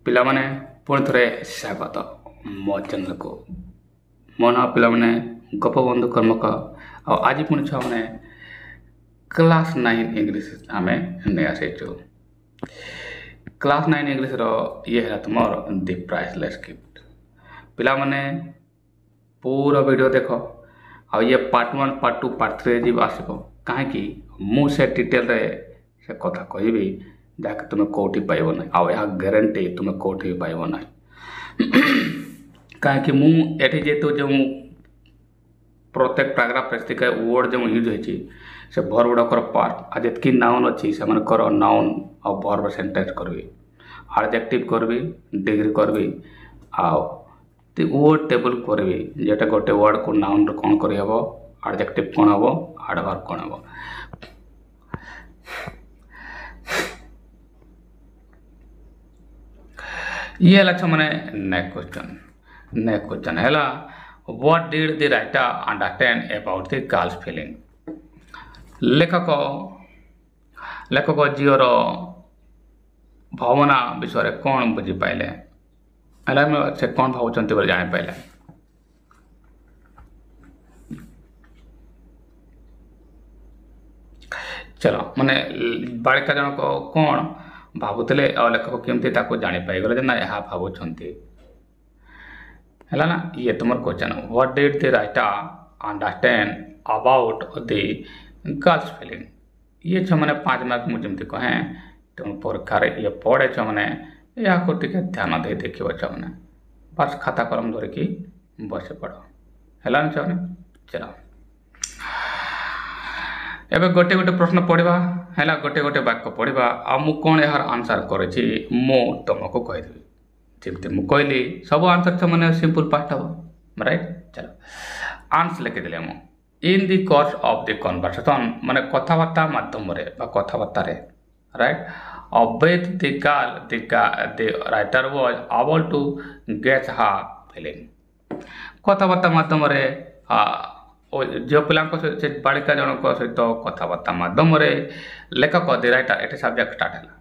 ପିଲାମାନେ ପୁଣି ଥରେ ସ୍ୱାଗତ ମୋ ଚ୍ୟାନେଲକୁ। ମୋ ନାଁ ପିଲାମାନେ ଗୋପବନ୍ଧୁ କର୍ମକ। ଆଉ ଆଜି ପୁଣି ଛୁଆମାନେ କ୍ଲାସ୍ 9 ଇଂଲିଶ ଆମେ ନେଇ ଆସିଛୁ। କ୍ଲାସ୍ 9 ଇଂଲିଶର ଇଏ ହେଲା ତୁମର ଦି ପ୍ରାଇସଲେସ୍ ଗିଫ୍ଟ। ପିଲାମାନେ ପୁରା ଭିଡ଼ିଓ ଦେଖ। ଆଉ ଇଏ ପାର୍ଟ 1 ପାର୍ଟ 2 ପାର୍ଟ 3 ଯିବ ଆସିବ। କାହିଁକି ମୁଁ ସେ ଡିଟେଲରେ ସେ କଥା କହିବି ଯାହାକି ତୁମେ କେଉଁଠି ପାଇବ ନାହିଁ। ଆଉ ଏହା ଗ୍ୟାରେଣ୍ଟି ତୁମେ କେଉଁଠି ବି ପାଇବ ନାହିଁ। କାହିଁକି ମୁଁ ଏଠି ଯେହେତୁ ଯେଉଁ ପ୍ରତ୍ୟେକ ପ୍ୟାରାଗ୍ରାଫ ଟିକେ ୱାର୍ଡ଼ ଯେଉଁ ୟୁଜ୍ ହୋଇଛି ସେ ଭର୍ବ ଗୁଡ଼ାକର ପାର୍ଟ ଆଉ ଯେତିକି ନାଉନ୍ ଅଛି ସେମାନଙ୍କର ନାଉନ୍ ଆଉ ଭର୍ବ ସେଣ୍ଟେନ୍ସ କରିବି, ଆଡ଼ଜେକ୍ଟିଭ୍ କରିବି, ଡିଗ୍ରୀ କରିବି ଆଉ ୱାର୍ଡ଼ ଟେବୁଲ୍ କରିବି। ଯେଟା ଗୋଟେ ୱାର୍ଡ଼କୁ ନାଉନ୍ରେ କ'ଣ କରିହେବ, ଆଡ଼ଜେକ୍ଟିଭ୍ କ'ଣ ହେବ, ଆଡ଼ଭର୍ବ କ'ଣ ହେବ। ये ହେଲା ମାନେ ନେକ୍ସଟ କ୍ୱେଶ୍ଚନ୍ ହେଲା what did the writer understand about the girl's feeling। ଲେଖକ ଝିଅର ଭାବନା ବିଷୟରେ କ'ଣ ବୁଝିପାଇଲେ, ହେଲା ସେ କ'ଣ ଭାବୁଛନ୍ତି ବୋଲି ଜାଣିପାଇଲେ। ଚଲ ମାନେ ବାଳିକା ଜଣକ କ'ଣ ଭାବୁଥିଲେ ଆଉ ଲେଖକ କେମିତି ତାକୁ ଜାଣିପାଇଗଲେ ଯେ ନା ଏହା ଭାବୁଛନ୍ତି। ହେଲା ନା ଇଏ ତୁମର question what did the writer understand about the girls feeling. ଇଏ ଛୁଆମାନେ 5 ମାର୍କ ମୁଁ ଯେମିତି କହେଁ ତେଣୁ ପରୀକ୍ଷାରେ ଇଏ ପଢ଼େ ଛୁଆମାନେ ଏହାକୁ ଟିକେ ଧ୍ୟାନ ଦେଇ ଦେଖିବ ଛୁଆମାନେ। ବାସ୍ ଖାତା କଲମ ଧରିକି ବସି ପଡ଼। ହେଲା ନା ଛୁଆମାନେ ଚାଲ ଏବେ ଗୋଟେ ଗୋଟେ ପ୍ରଶ୍ନ ପଢ଼ିବା। ହେଲା ଗୋଟେ ଗୋଟେ ବାକ୍ୟ ପଢ଼ିବା ଆଉ ମୁଁ କ'ଣ ଏହାର ଆନ୍ସର କରିଛି ମୁଁ ତୁମକୁ କହିଦେବି। ଯେମିତି ମୁଁ କହିଲି ସବୁ ଆନ୍ସର ଛୁଆମାନେ ସିମ୍ପଲ୍ ପାର୍ଟ ହେବ, ରାଇଟ୍। ଚାଲ ଆନ୍ସର ଲେଖିଦେଲେ ମୁଁ in the course of the conversation ମାନେ କଥାବାର୍ତ୍ତା ମାଧ୍ୟମରେ ବା କଥାବାର୍ତ୍ତାରେ, right. with the girl the writer was able to guess her feeling। କଥାବାର୍ତ୍ତା ମାଧ୍ୟମରେ ଝିଅ ପିଲାଙ୍କ ସହିତ ସେ ବାଳିକା ଜଣଙ୍କ ସହିତ କଥାବାର୍ତ୍ତା ମାଧ୍ୟମରେ ଲେଖକ ଦି ରାଇଟର ଏଠି ସବଜେକ୍ଟ ଷ୍ଟାର୍ଟ ହେଲା।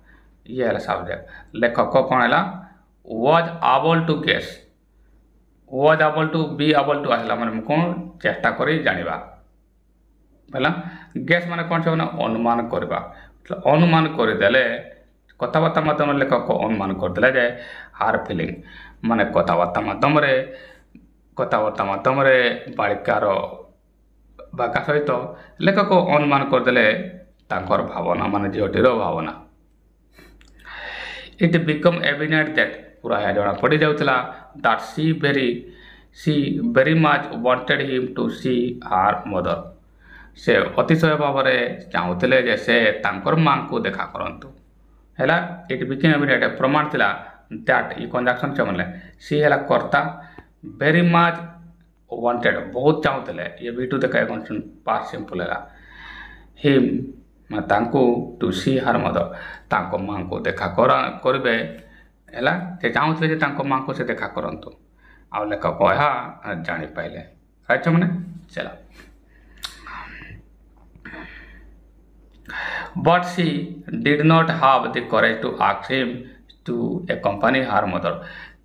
ଇଏ ହେଲା ସବଜେକ୍ଟ। ଲେଖକ କ'ଣ ହେଲା was able to guess, was able to be able to ଆସିଲା ମାନେ ମୁଁ କ'ଣ ଚେଷ୍ଟା କରି ଜାଣିବା ହେଲା। ଗେସ୍ ମାନେ କ'ଣ ମାନେ ଅନୁମାନ କରିବା। ଅନୁମାନ କରିଦେଲେ କଥାବାର୍ତ୍ତା ମାଧ୍ୟମରେ ଲେଖକ ଅନୁମାନ କରିଦେଲେ ଯେ ହାର ଫିଲିଂ ମାନେ କଥାବାର୍ତ୍ତା ମାଧ୍ୟମରେ ବାଳିକାର ବାକା ସହିତ ଲେଖକ ଅନୁମାନ କରିଦେଲେ ତାଙ୍କର ଭାବନା ମାନେ ଝିଅଟିର ଭାବନା। ଇଟ୍ ବିକମ୍ ଏଭିଡେଣ୍ଟ ଦ୍ୟାଟ୍ ପୁରା ଏହା ଜଣା ପଡ଼ିଯାଉଥିଲା that she very much wanted him to see her mother। ସେ ଅତିଶୟ ଭାବରେ ଚାହୁଁଥିଲେ ଯେ ସେ ତାଙ୍କର ମାଙ୍କୁ ଦେଖା କରନ୍ତୁ। ହେଲା ଇଟ୍ ବିକେମ୍ ଏଭିଡେଣ୍ଟ ପ୍ରମାଣ ଥିଲା ଦ୍ୟାଟ୍ ଇ କଞ୍ଜାକ୍ସନ୍ ସେମାନେ ସି ହେଲା କର୍ତ୍ତା, ଭେରି ମାଚ୍ ୱାଣ୍ଟେଡ୍ ବହୁତ ଚାହୁଁଥିଲେ। ଇଏ ବି2 ଦେଖା ପାସ୍ ସିମ୍ପଲ୍ ହେଲା। ହିମ୍ ତାଙ୍କୁ ଟୁ ସି ହାର ମଦର ତାଙ୍କ ମାଙ୍କୁ ଦେଖା କରିବେ। ହେଲା ସେ ଚାହୁଁଥିଲେ ଯେ ତାଙ୍କ ମାଙ୍କୁ ସେ ଦେଖା କରନ୍ତୁ ଆଉ ଲେଖକ ଏହା ଜାଣିପାଇଲେ। ରାଇଟ୍ ମାନେ ଚାଲ but she did not have the courage to ask him to accompany her mother।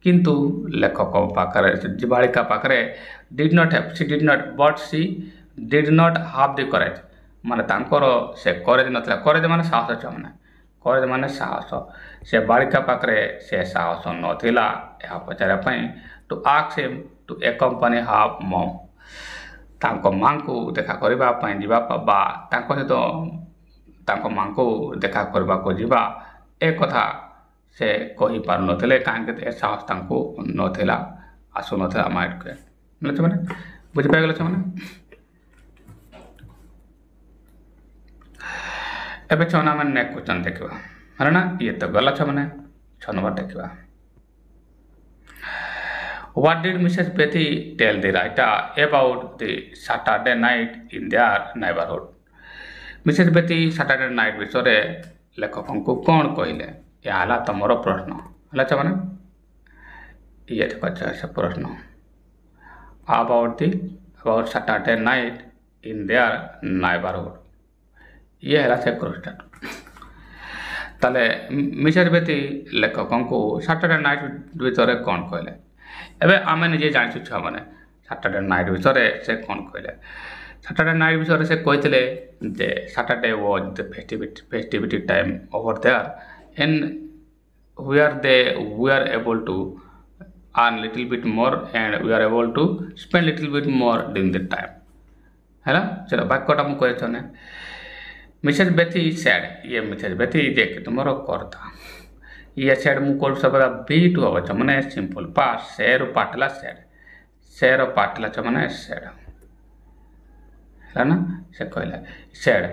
କିନ୍ତୁ ଲେଖକ ପାଖରେ ବାଳିକା ପାଖରେ did not have the courage ମାନେ ତାଙ୍କର ସେ କରେଜ ନଥିଲା। କରେଜ ମାନେ ସାହସ ଛୁଆମାନେ, କରେଜ ମାନେ ସାହସ। ସେ ବାଳିକା ପାଖରେ ସେ ସାହସ ନଥିଲା ଏହା ପଚାରିବା ପାଇଁ two ask him to accompany her mom ତାଙ୍କ ମାଙ୍କୁ ଦେଖା କରିବା ପାଇଁ ଯିବା ବା ତାଙ୍କ ସହିତ ତାଙ୍କ ମାଙ୍କୁ ଦେଖା କରିବାକୁ ଯିବା ଏ କଥା ସେ କହିପାରୁନଥିଲେ। କାହିଁକି ଏ ସାହସ ତାଙ୍କୁ ନଥିଲା, ଆସୁନଥିଲା ମାଇଣ୍ଡକୁ। ସେମାନେ ବୁଝିପାଇଗଲେ ସେମାନେ। ଏବେ ଛୁଆମାନେ ଆମେ ନେକ୍ସଟ କ୍ୱେଶ୍ଚନ୍ ଦେଖିବା। ହେଲା ନା ଇଏ ତ ଗଲା ଛୁଆମାନେ 6 ନମ୍ବର ଦେଖିବା। What did Mrs. Betty tell the writer about the Saturday night in their neighborhood। Mrs Betty Saturday night ବିଷୟରେ ଲେଖକଙ୍କୁ କ'ଣ କହିଲେ? ଏହା ହେଲା ତମର ପ୍ରଶ୍ନ। ହେଲା ଛୁଆମାନେ ଇଏ ଦେଖ ସେ ପ୍ରଶ୍ନ about Saturday night in their neighborhood। ଇଏ ହେଲା ସେ କ୍ୱେଶ୍ଚନ୍। ताले मिसेस बेती लेखकों को सैटरडे नाइट भितर कौन कहले एबे आमे निजे जानिछु छुआ माने सैटरडे नाइट भितर से कौन कहले सैटरडे नाइट भितर से कहते जे Saturday was the festivity time over there in where they were able to earn little bit more and we are able to spend little bit more during the time है ना। चलो वाक्यटा मु कहे छने मिसेस बेथी सेड ये Mrs Bethy देख तुमरो करता ये सेड मु कोड सब बी टू हो छ माने सिंपल पास शेर पाटला शेर पाटला छ माने सेड है ना। से कहला said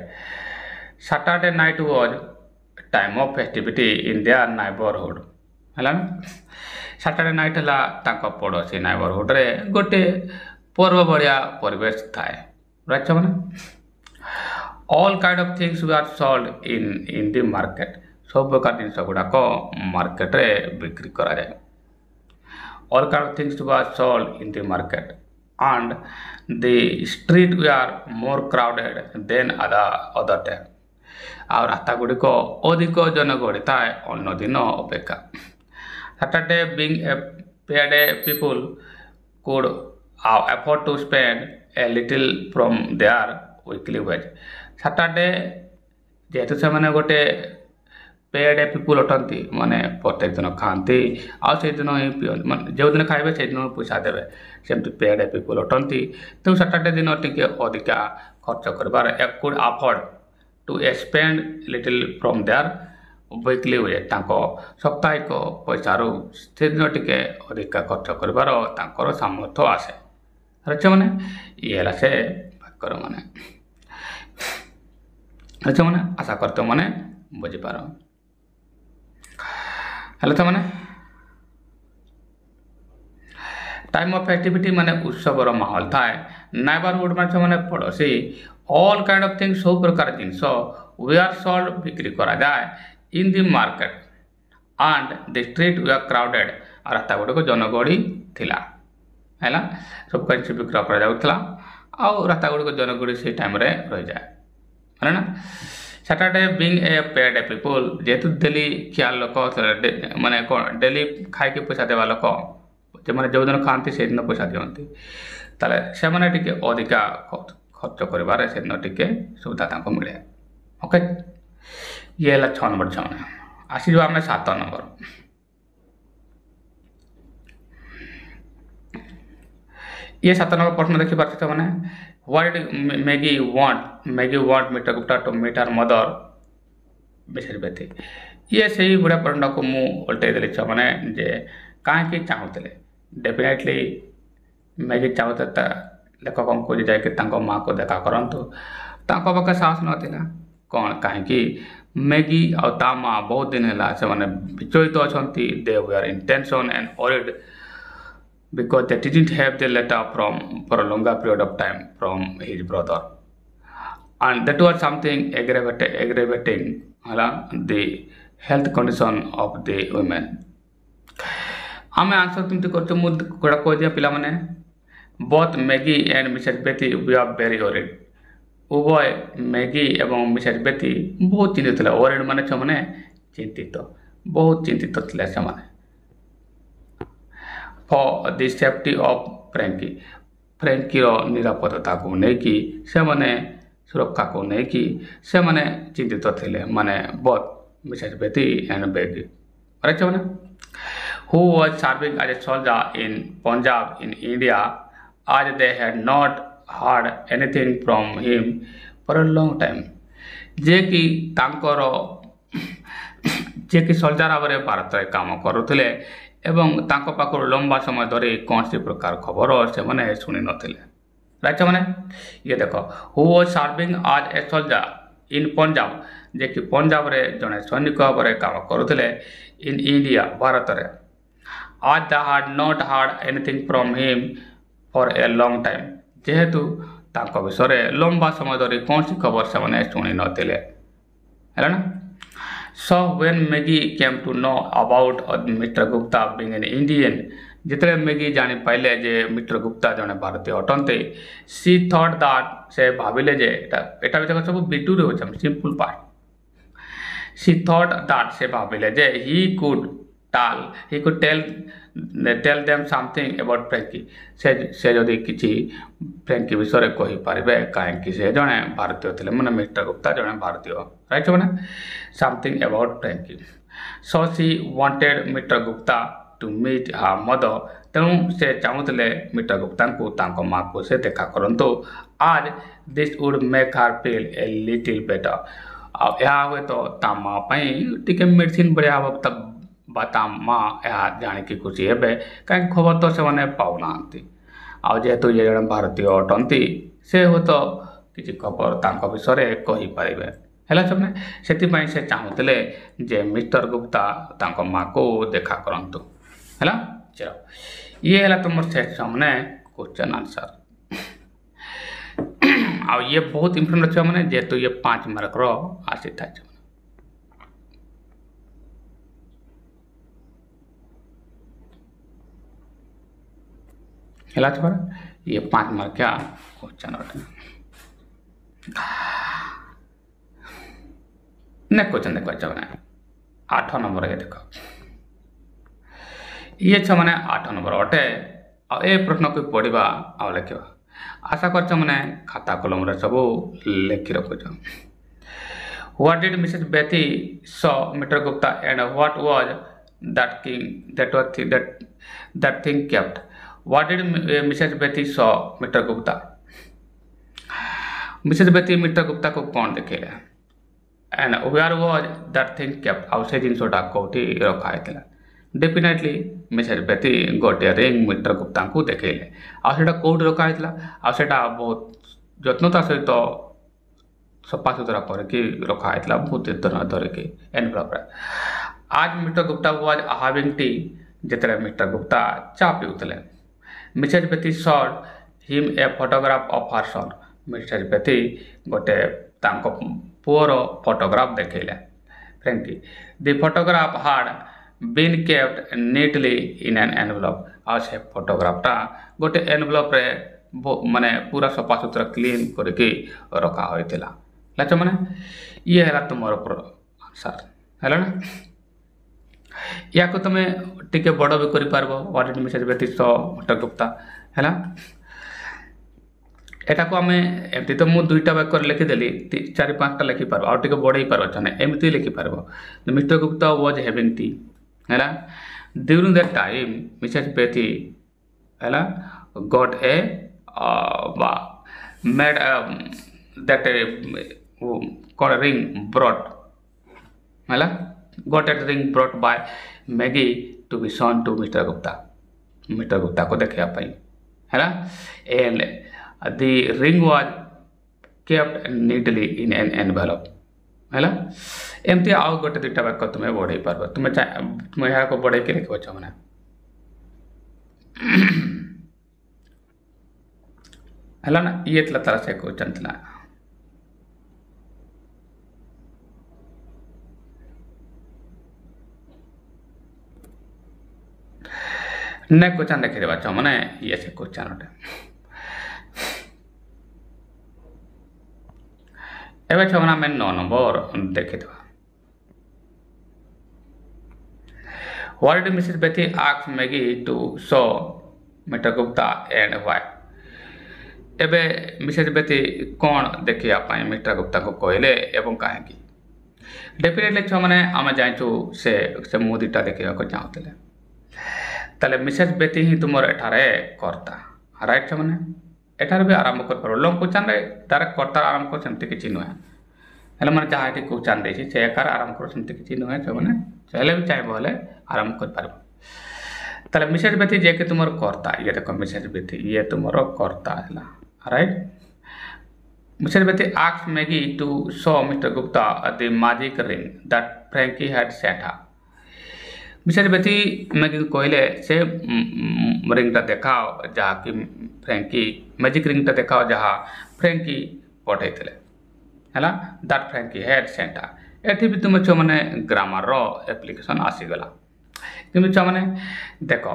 Saturday night was time of festivity in their neighbourhood है ना। सैटरडे नाइट है पड़ोसी नाइबरहुड रे गोटे पर्व भाया परिवेश थाए राइट मैंने all kind of things we are sold in the market सब प्रकार जिन गुड़ाक मार्केट रे बिक्री करा जाए all kind of things we are sold in the market and the street we are more crowded than other time और रास्ता गुड़िक अधिक जनगहली थाए अन्य दिन अपेक्षा Saturday being a paid people could afford to spend a little from their weekly wage Saturday जेहेतु से मैंने गोटे पेड पीपल अटंती माने प्रत्येक दिन खाती आउ से दिन ही पी जो दिन खाइबे से दिन पैसा देवे सेमती पेड पीपल अटंती तेणु सैटरडे दिन टिके अधिका खर्च कर could afford to spend little from their weekly wage साप्ताहिक पैसा से दिन टिके अधिका खर्च कर सामर्थ्य आसे रच मैंने ये से वाक्यर माने रच मैंने आशा करते मैंने बुझीपार हेल्ला तो मैंने टाइम ऑफ एक्टिविटी माने उत्सवर माहौल थाए नाइबरहुड माने पड़ोसी ऑल काइंड ऑफ थिंग्स सब प्रकार जिनस वी आर सोल्ड बिक्री करा जाए in the market and the street we are crowded और रास्ता गुड़िक जनगहली थिला है सब कहीं से बिक्री करा रास्ता गुड़िक जनगहली से टाइम रे रही जाए है ना। Saturday being a paid people जेहेतु डेली खिया लोक माने कौन डेली खाई पैसा देवा लोक जो मैंने जो दिन खाती से दिन पैसा दिखती ताले से मैंने टिके अधिका खर्च कर से दिन टिके सुविधा मिले ओके। ये है 6 नंबर छाने आसीज आम 7 नंबर ये 7 नंबर प्रश्न देखी पार्थे मैंने what did Maggie want mister Gupta to meet her mother Mrs Betty ये सही बुढ़ा प्रश्न को मु उल्टे देली छ माने जे कहीं चाहूले डेफिनेटली मैगी चाहते लेखकों को जाकि माँ को देखा करतु पाखे साहस नाला कौन कहीं मैगी और ता माँ बहुत दिन है से मैंने विचलित अच्छा they were in tension and worried because they didn't have the letter from for a longer period of time from his brother and that was something aggravating है the health condition of the women आम answer तुमती कर कह दिया पिला माने both Maggie and Mrs Betty we are very worried उभय Maggie एवं मिसेस बेथी बहुत चिंतित थे वरीड माने मैंने चिंतित बहुत चिंतित थे से for the safety of Frankie निरापदता को लेकिन से माने सुरक्षा को लेकिन से माने चिंतित थे माने both Mrs Bethy and Maggi right मैंने who was serving as a soldier in Punjab in India as they had not heard anything from him for a long time जे कि सोल्जर भाव में भारत में काम करुले एवं पाखर लंबा समय धरी कौन सी प्रकार खबर से मैंने शुणी नथिले राइट मैंने ये देख who was serving as a soldier in Punjab जे कि पंजाब रे जड़े सैनिक भाव में काम करुले इन इंडिया भारत में आज दे हाड not hard anything from him for a long time जेहेतु विषय लंबा समय धरी कौन सी खबर से मैंने शुणी नथिले है ना। So when Maggie came to know about mister Gupta being an Indian जिते मैगी जानी पाइले जे मिस्टर गुप्ता जड़े भारतीय अटंते सी थॉट दैट से भाविले जे एटा भी सब बिटू रे simple part she thought that से भाविले जे he could tell them something about Frankie से जदि किछि फ्रेंकी विषय कहि पारिबे काहेकि से जने भारतीय थिले माने मिस्टर गुप्ता जने भारतीय राइट माने something about Frankie so she wanted mister Gupta to meet her mother तेणु से चाहूले मिस्टर गुप्ता को तांको माँ को से देखा करंतु आज this would make her feel a little better आ हुए तो ता माँ टिके मेडिसिन बढ़िया हम तब बाता माँ यह जाणिकी खुशी हे कहीं खबर तो से पाऊना जेहेतु ये जन भारतीय अटंती से हो तो किसी खबर तांको विषय कहि पारिबे हैला सबने सेति से चाहूले जे मिस्टर गुप्ता तांको माँ को देखा करंतु हैला चलो ये हैला तुम से सामने क्वेश्चन आंसर आ ये बहुत इंपोर्टेंट अच्छे मैंने जेहेतु ये 5 मार्क रो आसी था ये 5 मार्क क्या क्वेश्चन नेक्स्ट क्वेश्चन देखो अच्छा मैंने 8 नंबर के देखो ये अच्छा मैंने 8 नंबर अटे ए प्रश्न को पढ़ा आ लिखा आशा कर मैंने खाता कलम सब लिखि रखुच what did Mrs Betty saw mister Gupta and what was that thing kept what did Mrs Betty saw mister Gupta Mrs Betty mister Gupta को कौन देखेले and where was that thing kept आउ से जिनसटा कोठी रखा है डेफिनेटली मिसेस बेथी गोटे रिंग मिस्टर गुप्ता को देखेले आटा कौट रखा है बहुत जत्नता सहित सफा सुतरा करके रखा है बहुत दिन धरिकी एनवेलप आज mister Gupta was having tea जिते मिस्टर गुप्ता चा पीउले Mrs Betty shot him a photograph of her son Mrs Betty गोटे पुअर फोटोग्राफ देखेले Frankie the photograph had been kept neatly in an envelope आ से फोटोग्राफटा गोटे एनवेलप रे माने पूरा सफा सुतरा क्लीन करके रखा होइतिला लाच माने ये हैला तुमर आंसर हैला ना या को तमे टिके बड़ भी करि पारबो what did Mrs Betty saw mister Gupta हैला एटा को आमे एमती तो मु दुईटा वाक्य लिखि देली 4-5टा लिखि पारबो आ टिके बड़ई पारबो छने एमती लिखि पारबो mister Gupta was having tea हैला during that time Mrs Betty हैला got a made that call ring brought हैला got at ring brought by Maggie to be shown to mister Gupta को देखा पाई हैला and the ring was kept neatly in an envelope हैला एमती आउ गोटे 2टा वाक्य तुम्हें बढ़ई पार तुम्हें यहाँ को बढ़ई के लिखो मैंने है ना ये तारा से क्वेश्चन था नेक्स्ट क्वेश्चन देखी देवा मैंने ये से क्वेश्चन गोटे एवं छो आम 9 नंबर देखी What did Mrs. Bethy ask Maggie to show Mr. Gupta and why? एबे मिसेस बेथी कौन देखिया पाई मिस्टर गुप्ता को कहले एवं कहीं डेफिनेटली छो मैंने आम जाइचु से मु 2टा देखा को चाहूले ताले मिसेस बेथी ही तुमर एठारे कर्ता राइट छो मैंने एठार भी आरंभ कर पारो लंग क्वेश्चन रे डायरेक्ट कर्ता आरंभ कर सेमती किछि नुहे हेले माने जहाँ ये क्वेश्चन देछि से एकार आरंभ कर सेमती किछि नुहे छो मैंने चले भी चाहे बोले आरंभ कर पारबो ताले मिसेस बेथी जे के तुमर कर्ता ये देखो मिसेस बेथी ये तुमर कर्ता हला right Mrs Bethy asked Maggie to show Mr. Gupta the magic ring that Frankie had set her. Mrs Bethy Maggi को कहले से रिंगटा देखाओ जहाँ कि फ्रेंकी मैजिक रिंगटा देखाओ जहाँ फ्रेंकी पठे है that Frankie had sent her एठी भी तुम छो मैंने ग्रामर रो एप्लिकेशन आसीगला कि छो मैंने देख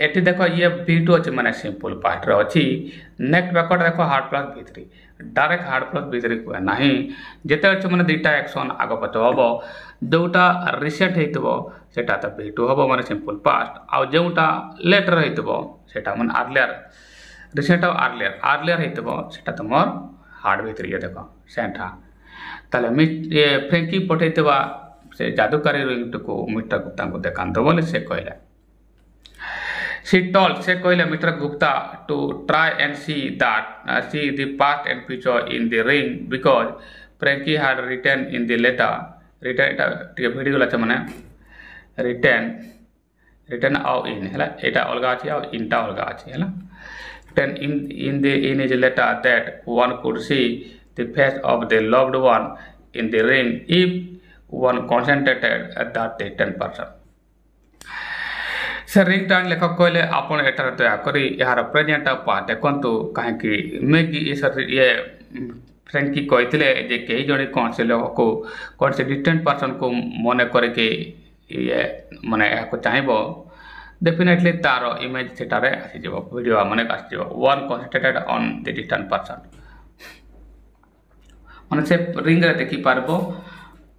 एटी देख ये V2 अच्छे मैंने सिंपल पार्ट अच्छी नेक्स्ट बैकवर्ड देख hard plus V3 direct hard plus V3 कहे ना जिते अच्छे मैंने दुईटा एक्शन आग पच हम जोटा रिसेंट होता तो V2 हम मैंने सिंपल पास्ट आउ जोटा लेटर होता मैंने आर्लियर रिसेंट आर्लियर आर्लियर होता तुम हार्ड V3 ये देख सेंटा ताले ये फ्रेंकी पठे से जादूकारी रिंग को मिस्टर गुप्ता को देखा बोले से कहले She told से कहले mister Gupta to try and see the past and future in the ring because Frankie had written in the letter टे भिडियो गला माने written out in हैला एटा अलगा अछि आ इनटा अलगा अछि हैला written in his letter that one could see the face of the loved one in the ring if one concentrated at that 10%. से रिंग टाइम लेखक कहले आपण एटार दयाकरी यार प्रेजेंट पार्ट देखंतु कहीं मेगी ये फ्रेंकी कहते जे कई जड़े कौन से लोग को कौन से डिस्टेंट पर्सन को मन करके ये माने को चाहब डेफिनेटली तार इमेज सेटारे आसीज वीडियो माने आसीज one concentrated on the distant person माने से रिंग रे देखि पारबो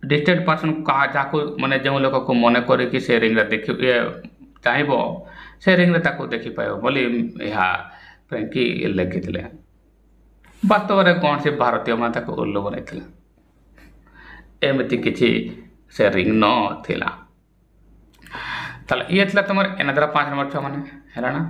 डिस्टेंट पर्सन कहा जाको माने जो लोग को मन करके से रिंग रे देखि चाहब से रिंग रे ताको देखि पायो बोली यहाँ फ्रेंकी लिखी वास्तव में कौन से भारतीय माता को उल्लू बनाई एमती किसी से रिंग न थिला ताले ये थिला तुमर एनादरा 5 नंबर 6 माने हैला ना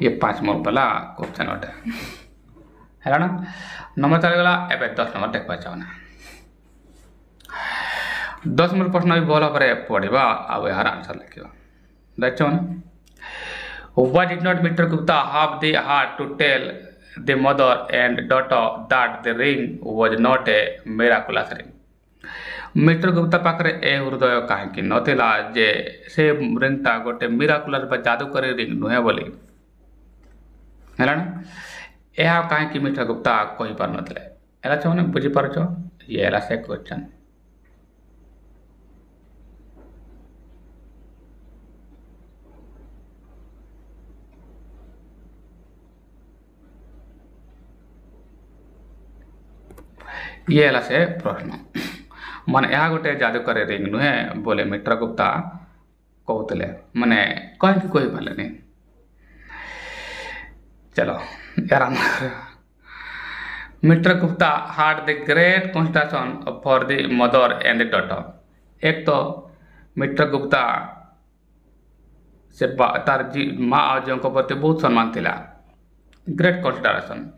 ये 5 नंबर वाला क्वेश्चन होता है ना नंबर चलगला ए 10 नंबर देखा चाहना 10 नंबर प्रश्न भी भल भाव पढ़ा आउ यार आंसर लिखा देखो ना why did not mister Gupta have the heart to tell the mother and daughter that the ring was not a miraculous ring mister Gupta पाखरे ए हृदय कहीं नथिला जे से रिंगटा गोटे मिराकुलस जादूकारी रिंग नुहे बोली है ना यह कहीं मिस्टर गुप्ता कही पार ना चाहे बुझीपार ये से क्वेश्चन ये से प्रश्न माने यह गोटे जादूकारी रिंग नुहे बोले मिस्टर गुप्ता कहते माने कहीं कही पारे चलो यार mister Gupta hard the great consideration for the mother and the daughter एक तो मिस्टर गुप्ता से तार माँ और जो प्रति बहुत सम्मान थिला great consideration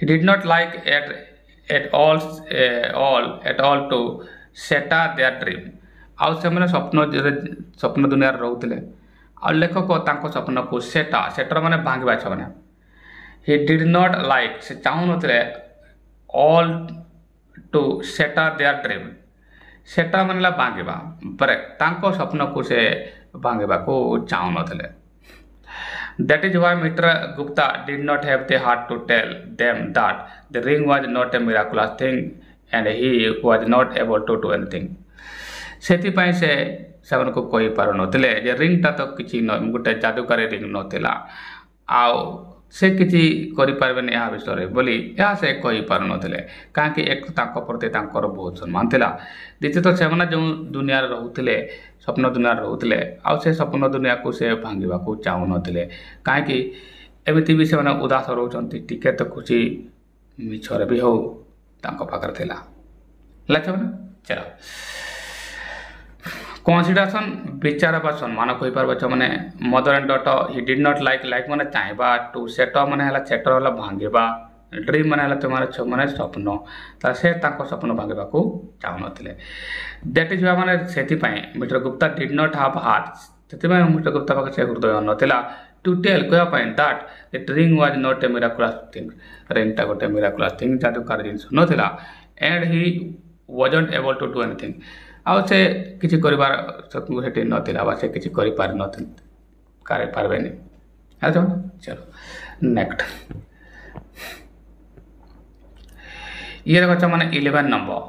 he did not like at all to shatter their dream आउ से स्वप्न दुनिया रोते और लेखक स्वप्न को सेटर माने भांगा छे ही डिड नॉट लाइक से चाहू न all to shatter their dream सेटा मानला भांगा ब्रेक स्वप्न को से भांगा को चाहू न that is why mister Gupta did not have the heart to tell them that the ring was not a miraculous thing and he was not able to do anything सेति से को कही पार नथिले जे रिंगटा तो किसी गोटे जादूकारी रिंग नथिला आउ से किसी करि पारबेनी या विषय बोली या से कही पार नथिले काहे एक तांको प्रति तांकर बहुत सम्मान थिला द्वितीय तो से जो दुनिया रहउथिले स्वप्न दुनिया रहउथिले आउ से स्वप्न दुनिया को से भांगिबा को चाहू नथिले काहे एमिति भी से उदास रहउचंती टिके तो खुशी मिछर भी हो तांको पाकर थिला लचो ना चलो कंसिडरेशन विचार बा सम्मान कही पार मैंने mother and daughter he did not like मैंने चाहबा टू सेट मैंने सेटर वाला भांगा ड्रीम मैंने तुम्हारे मैंने स्वप्न से स्वप्न भांगा को चाहू न दैट इज मैंने से mister Gupta did not have heart से मिस्टर गुप्ता पाखे से हृदय नाला टू टेल कहवाई that that ring was not a miraculous thing रिंगटा गोटे मिराकुलस थिंग जादूकार जिन नाला and he wasn't able to do anything आउ से किसी करिबार से नथिला से किसी करि पारि नथिला କରି ପାରିବେନି। ହେଲା ଚलो ନେକ୍ସଟ ये देखो मैंने 11 number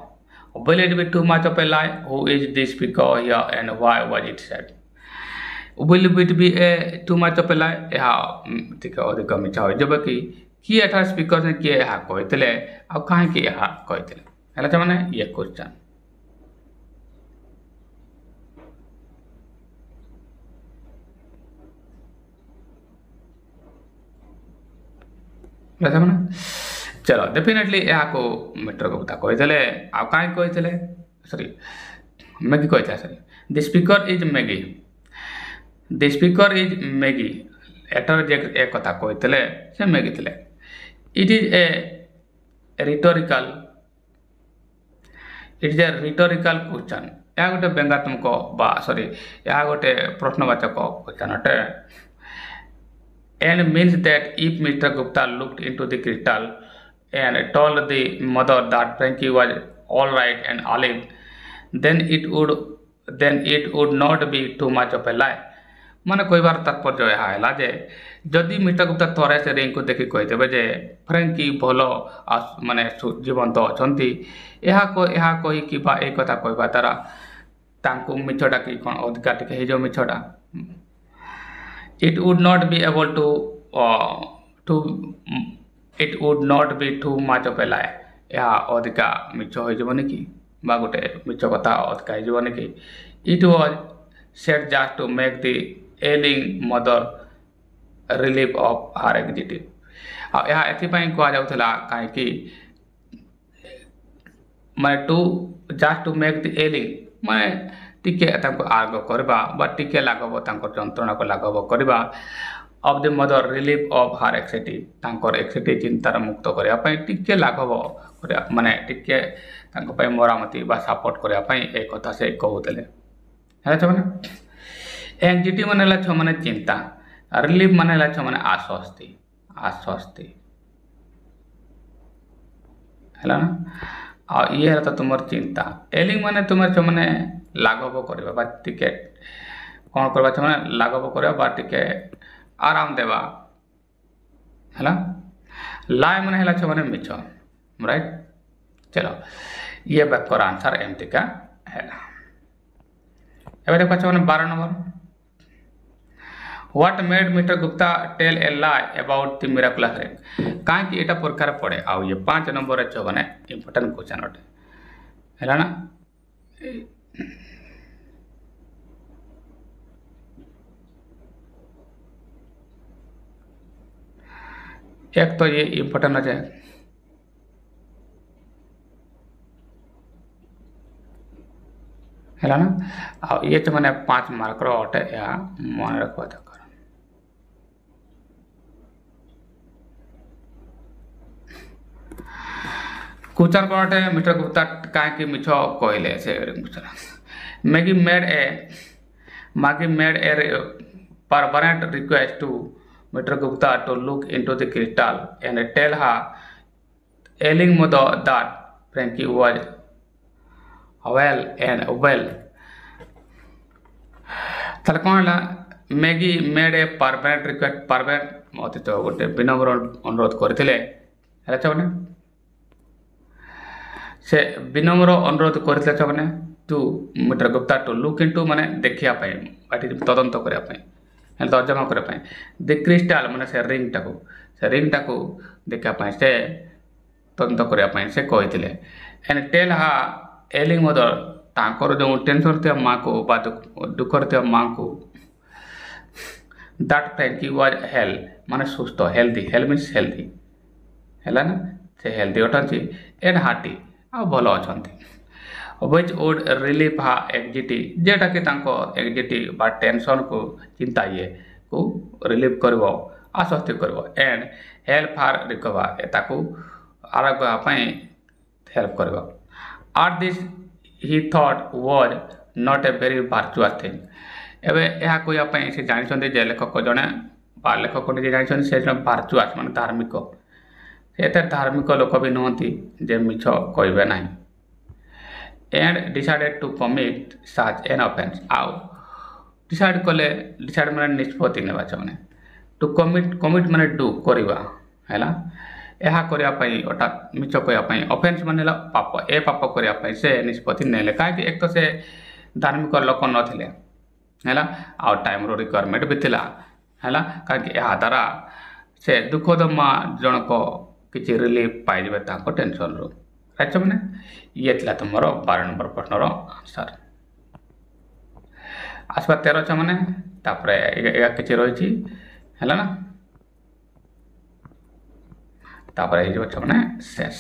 will it be too much of a lie? Who is this speaker here and why was it said? will it be a too much of a lie? ଏହା ଟିକେ ଅଧିକ ମିଛ ହୋଇଯିବ କି କିଏ ଏଠାରେ ସ୍ପିକର କିଏ ଏହା କହିଥିଲେ ଆଉ କାହିଁକି ଏହା କହିଥିଲେ ହେଲା ମାନେ ଇଏ କ୍ୱେଶ୍ଚନ। ମାନେ चलो डेफिनेटली यहाँ को मीटर गुप्ता कहते आउ कहीं कहते सॉरी मैगी कहते sorry the speaker is Maggie the speaker is Maggie एटर जे एक कथा कहते से मैगी थे it is a rhetorical question यह गोटे व्यंगात्मक बा सॉरी यह गोटे प्रश्नवाचक क्वेश्चन अटे and means that if Mr. Gupta looked into the crystal and told the mother that Frankie was all right and alive, then it would not be too much of a lie. माने कहबार तात्पर्य यह है जे जदि mister Gupta थोड़े से ring को देखि कहते जे फ्रेंकी भलो माने जीवंत अछंती यह कही कि बा एक कथा कहबा द्वारा तांको मिछटा कि कोन अधिका टिके हे जो मिछटा it would not be able to it would not be too much of a lie या अधिका मिछ हो जबनी कि बा गोटे मिछ कथा अधिका हो जबनी कि it was said just to make the ailing mother relief of her anxiety आ या एथि पई कहा जाउथला काहे कि माने to just to make the ailing माने टिके तांको आग करबा बा टिके लागबो तांको जंत्रणा को लागबो करबा of the mother relief of her anxiety तांकर एक्सिटी चिंतार मुक्त करिया पई टिके लागबो करिया माने टिके तांको पई मरामती बा सपोर्ट करिया पई एक कथा से कहउतले है छ माने एंजाइटी माने ला छ माने चिंता रिलीफ माने ला छ माने आश्वस्ति हैला ना आ ये तो तुमर चिंता एलिंग माने तुमर छ माने लागब करबा बा टिके कोन करबा छ माने लागब करबा बा टिके आराम देबा हैला लाई माने हैला छ माने मिछ राइट चलो ये बात कर आंसर एमटी का हैला एबे देखो छ माने 12 number What made Mr. Gupta tell a lie about the miraculous ring? काहे कि एटा प्रकार पड़े आ ये 5 नंबर रे छ माने इंपोर्टेंट क्वेश्चन अटे हैला ना एक तो ये इम्पोर्टेंट है है ना आ ये तो मैंने 5 मार्क रो अटे या मन रखवा दरकार क्वेश्चन कोटे मिस्टर गुप्ता काहे कि मिछ कहले से question Maggi made A permanent request to Mr. Gupta to look into the crystal and tell her ailing mother that Frankie was well and well. ताले कोनला Maggie made a permanent request permanent मते तो गोटे विनम्र अनुरोध करथिले हैला छ माने से विनम्र अनुरोध करथिले छ माने तू mister Gupta to look into माने देखिया पाए बाटी तदंत करिया पाए हेल तर्जमा करिया पाए द क्रिस्टल माने से रिंग टाको देखिया पाए से तदंत करिया पाए से कहिथिले एंड टेल हा एलिंग मदर तांकर जो टेंशन थे माँ को बा दुखर थे माँ को दैट फ्रैंकी वाज हेल माने सुस्थ हेल्दी हेल मीन्स हेल्दी हैला ना से हेल्दी अटंती एंड हार्टी आ भलो अछंती व्हिच वुड रिलीव हा एंजाइटी जेटा कि तांको एंजाइटी बा टेंशन को चिंता ये को रिलीव करबो आश्वस्त करबो एंड हेल्प हर रिकवर ताको आरोग्य पई हेल्प करबो आर this he thought was not a very virtuous thing एबे यह कोया पई से जानिसंदे जे लेखक जने बा लेखक ने जानिसन से virtuous माने धार्मिक एते धार्मिक लोक भी नहंती जे मिछ कहबे नाही and decided to commit such an offense आउ डिसाइड कले डिसाइड माने निष्पत्ति नेबा छमने टू कमिट माने डू करिबा हैला ଏହା କରିବା ପାଇଁ ଅର୍ଥାତ୍ ମିଛ କହିବା ପାଇଁ ଅଫେନ୍ସ ମାନେ ହେଲା ପାପ ଏ ପାପ କରିବା ପାଇଁ ସେ ନିଷ୍ପତ୍ତି ନେଲେ କାହିଁକି ଏକ ତ ସେ ଧାର୍ମିକ ଲୋକ ନଥିଲେ ହେଲା ଆଉ ଟାଇମ୍ର ରିକ୍ୱାରମେଣ୍ଟ ବି ଥିଲା ହେଲା କାହିଁକି ଏହା ଦ୍ୱାରା ସେ ଦୁଃଖଦ ମା ଜଣକ କିଛି ରିଲିଫ୍ ପାଇଯିବେ ତାଙ୍କ ଟେନସନ୍ରୁ ରାଇଟ୍ ମାନେ ଇଏ ଥିଲା ତୁମର 12 ନମ୍ବର ପ୍ରଶ୍ନର ଆନ୍ସର୍ ଆସିବା 13 ଛମାନେ ତାପରେ ଏହା କିଛି ରହିଛି ହେଲା ନା ତାପରେ ହେଇଯିବ ଛମାନେ ଶେଷ